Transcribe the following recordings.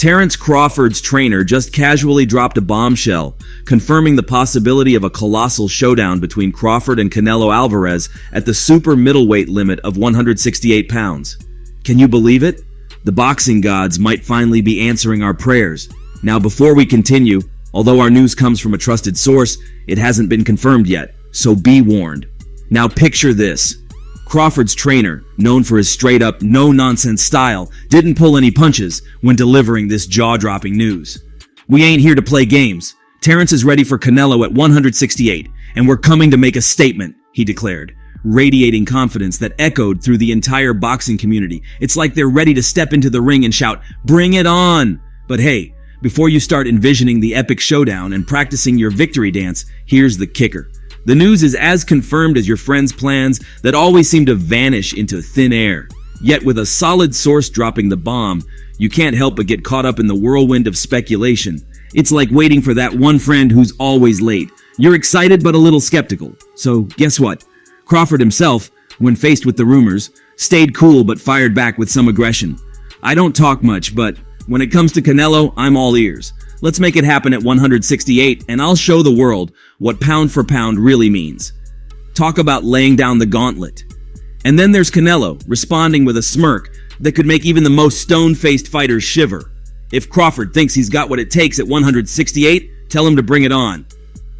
Terence Crawford's trainer just casually dropped a bombshell, confirming the possibility of a colossal showdown between Crawford and Canelo Alvarez at the super middleweight limit of 168 pounds. Can you believe it? The boxing gods might finally be answering our prayers. Now, before we continue, although our news comes from a trusted source, it hasn't been confirmed yet, so be warned. Now picture this. Crawford's trainer, known for his straight-up, no-nonsense style, didn't pull any punches when delivering this jaw-dropping news. "We ain't here to play games. Terence is ready for Canelo at 168, and we're coming to make a statement," he declared, radiating confidence that echoed through the entire boxing community. It's like they're ready to step into the ring and shout, "Bring it on!" But hey, before you start envisioning the epic showdown and practicing your victory dance, here's the kicker. The news is as confirmed as your friends' plans that always seem to vanish into thin air. Yet with a solid source dropping the bomb, you can't help but get caught up in the whirlwind of speculation. It's like waiting for that one friend who's always late. You're excited but a little skeptical. So guess what? Crawford himself, when faced with the rumors, stayed cool but fired back with some aggression. "I don't talk much, but when it comes to Canelo, I'm all ears. Let's make it happen at 168, and I'll show the world what pound for pound really means." Talk about laying down the gauntlet. And then there's Canelo, responding with a smirk that could make even the most stone-faced fighters shiver. If Crawford thinks he's got what it takes at 168, tell him to bring it on.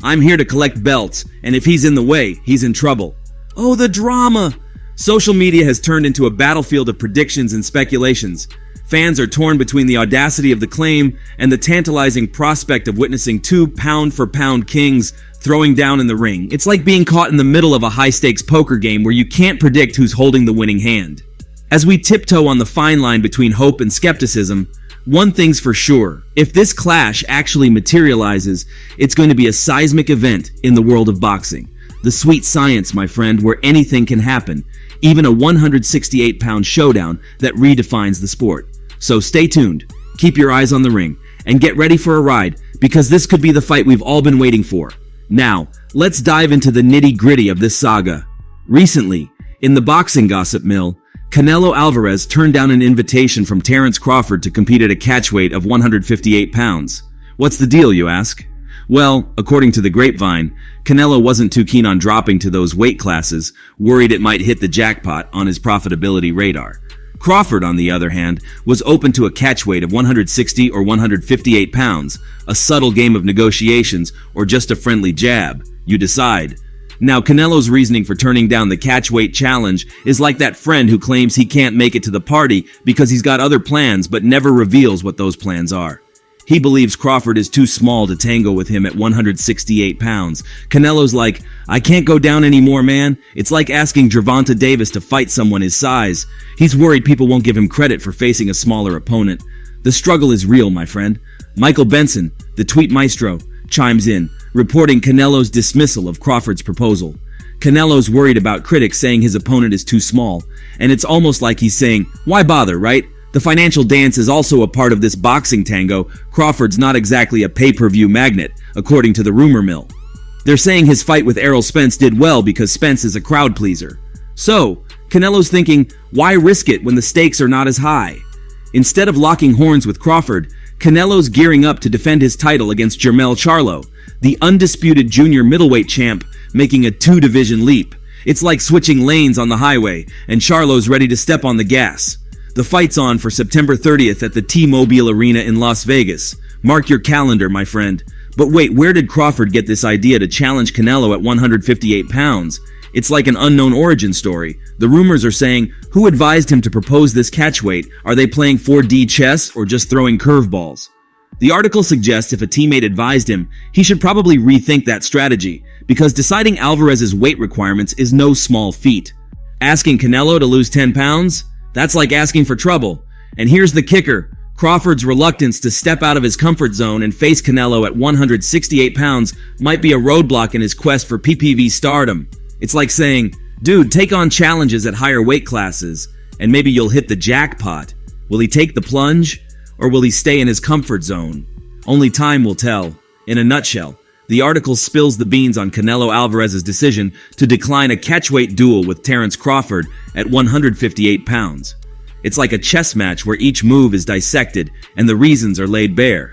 "I'm here to collect belts, and if he's in the way, he's in trouble." Oh, the drama! Social media has turned into a battlefield of predictions and speculations. Fans are torn between the audacity of the claim and the tantalizing prospect of witnessing two pound-for-pound kings throwing down in the ring. It's like being caught in the middle of a high-stakes poker game where you can't predict who's holding the winning hand. As we tiptoe on the fine line between hope and skepticism, one thing's for sure. If this clash actually materializes, it's going to be a seismic event in the world of boxing. The sweet science, my friend, where anything can happen, even a 168-pound showdown that redefines the sport. So stay tuned, keep your eyes on the ring, and get ready for a ride, because this could be the fight we've all been waiting for. Now, let's dive into the nitty-gritty of this saga. Recently, in the boxing gossip mill, Canelo Alvarez turned down an invitation from Terence Crawford to compete at a catchweight of 158 pounds. What's the deal, you ask? Well, according to the grapevine, Canelo wasn't too keen on dropping to those weight classes, worried it might hit the jackpot on his profitability radar. Crawford, on the other hand, was open to a catchweight of 160 or 158 pounds, a subtle game of negotiations, or just a friendly jab. You decide. Now, Canelo's reasoning for turning down the catchweight challenge is like that friend who claims he can't make it to the party because he's got other plans but never reveals what those plans are. He believes Crawford is too small to tango with him at 168 pounds. Canelo's like, "I can't go down anymore, man." It's like asking Gervonta Davis to fight someone his size. He's worried people won't give him credit for facing a smaller opponent. The struggle is real, my friend. Michael Benson, the tweet maestro, chimes in, reporting Canelo's dismissal of Crawford's proposal. Canelo's worried about critics saying his opponent is too small, and it's almost like he's saying, "Why bother, right? The financial dance is also a part of this boxing tango. Crawford's not exactly a pay-per-view magnet, according to the rumor mill." They're saying his fight with Errol Spence did well because Spence is a crowd pleaser. So, Canelo's thinking, why risk it when the stakes are not as high? Instead of locking horns with Crawford, Canelo's gearing up to defend his title against Jermell Charlo, the undisputed junior middleweight champ, making a two-division leap. It's like switching lanes on the highway, and Charlo's ready to step on the gas. The fight's on for September 30th at the T-Mobile Arena in Las Vegas. Mark your calendar, my friend. But wait, where did Crawford get this idea to challenge Canelo at 158 pounds? It's like an unknown origin story. The rumors are saying, who advised him to propose this catchweight? Are they playing 4D chess or just throwing curveballs? The article suggests if a teammate advised him, he should probably rethink that strategy, because deciding Alvarez's weight requirements is no small feat. Asking Canelo to lose 10 pounds? That's like asking for trouble. And here's the kicker. Crawford's reluctance to step out of his comfort zone and face Canelo at 168 pounds might be a roadblock in his quest for PPV stardom. It's like saying, dude, take on challenges at higher weight classes, and maybe you'll hit the jackpot. Will he take the plunge, or will he stay in his comfort zone? Only time will tell. In a nutshell, the article spills the beans on Canelo Alvarez's decision to decline a catchweight duel with Terence Crawford at 158 pounds. It's like a chess match where each move is dissected and the reasons are laid bare.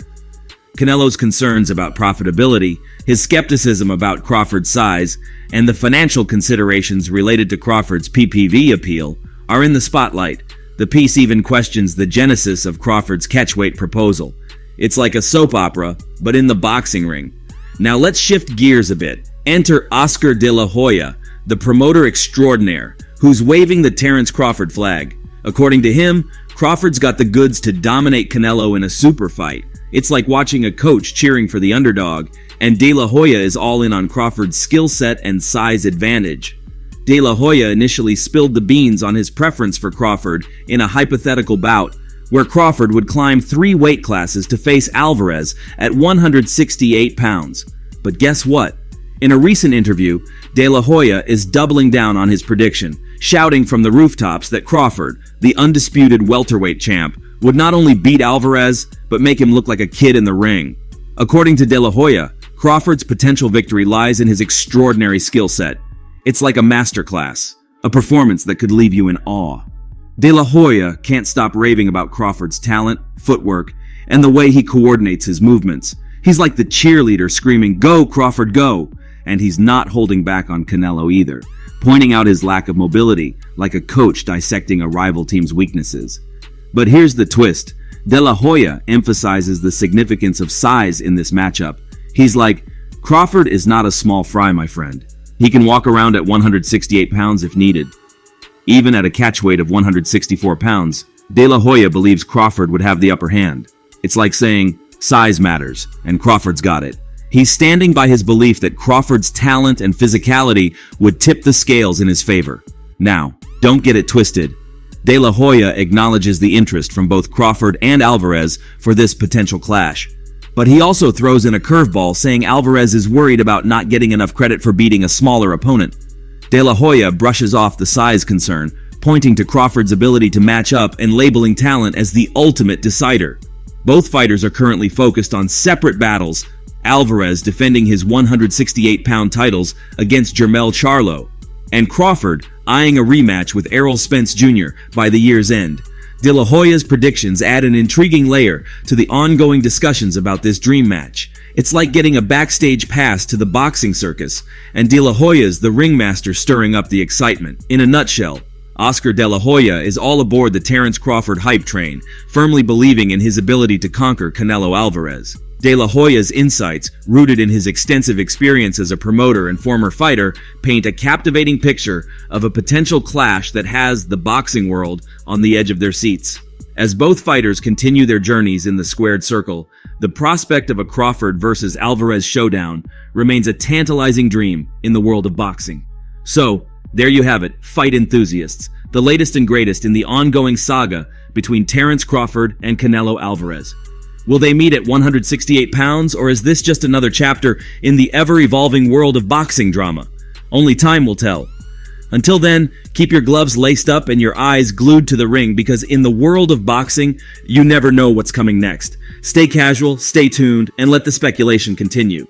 Canelo's concerns about profitability, his skepticism about Crawford's size, and the financial considerations related to Crawford's PPV appeal are in the spotlight. The piece even questions the genesis of Crawford's catchweight proposal. It's like a soap opera, but in the boxing ring. Now let's shift gears a bit. Enter Oscar De La Hoya, the promoter extraordinaire, who's waving the Terence Crawford flag. According to him, Crawford's got the goods to dominate Canelo in a super fight. It's like watching a coach cheering for the underdog, and De La Hoya is all in on Crawford's skill set and size advantage. De La Hoya initially spilled the beans on his preference for Crawford in a hypothetical bout, where Crawford would climb 3 weight classes to face Alvarez at 168 pounds. But guess what? In a recent interview, De La Hoya is doubling down on his prediction, shouting from the rooftops that Crawford, the undisputed welterweight champ, would not only beat Alvarez, but make him look like a kid in the ring. According to De La Hoya, Crawford's potential victory lies in his extraordinary skill set. It's like a masterclass, a performance that could leave you in awe. De La Hoya can't stop raving about Crawford's talent, footwork, and the way he coordinates his movements. He's like the cheerleader screaming, "Go, Crawford, go!" And he's not holding back on Canelo either, pointing out his lack of mobility, like a coach dissecting a rival team's weaknesses. But here's the twist. De La Hoya emphasizes the significance of size in this matchup. He's like, "Crawford is not a small fry, my friend. He can walk around at 168 pounds if needed." Even at a catchweight of 164 pounds, De La Hoya believes Crawford would have the upper hand. It's like saying, size matters, and Crawford's got it. He's standing by his belief that Crawford's talent and physicality would tip the scales in his favor. Now, don't get it twisted. De La Hoya acknowledges the interest from both Crawford and Alvarez for this potential clash. But he also throws in a curveball, saying Alvarez is worried about not getting enough credit for beating a smaller opponent. De La Hoya brushes off the size concern, pointing to Crawford's ability to match up and labeling talent as the ultimate decider. Both fighters are currently focused on separate battles, Alvarez defending his 168-pound titles against Jermell Charlo, and Crawford eyeing a rematch with Errol Spence Jr. by the year's end. De La Hoya's predictions add an intriguing layer to the ongoing discussions about this dream match. It's like getting a backstage pass to the boxing circus, and De La Hoya's the ringmaster stirring up the excitement. In a nutshell, Oscar De La Hoya is all aboard the Terence Crawford hype train, firmly believing in his ability to conquer Canelo Alvarez. De La Hoya's insights, rooted in his extensive experience as a promoter and former fighter, paint a captivating picture of a potential clash that has the boxing world on the edge of their seats. As both fighters continue their journeys in the squared circle, the prospect of a Crawford versus Alvarez showdown remains a tantalizing dream in the world of boxing. So, there you have it, fight enthusiasts, the latest and greatest in the ongoing saga between Terence Crawford and Canelo Alvarez. Will they meet at 168 pounds, or is this just another chapter in the ever-evolving world of boxing drama? Only time will tell. Until then, keep your gloves laced up and your eyes glued to the ring, because in the world of boxing, you never know what's coming next. Stay casual, stay tuned, and let the speculation continue.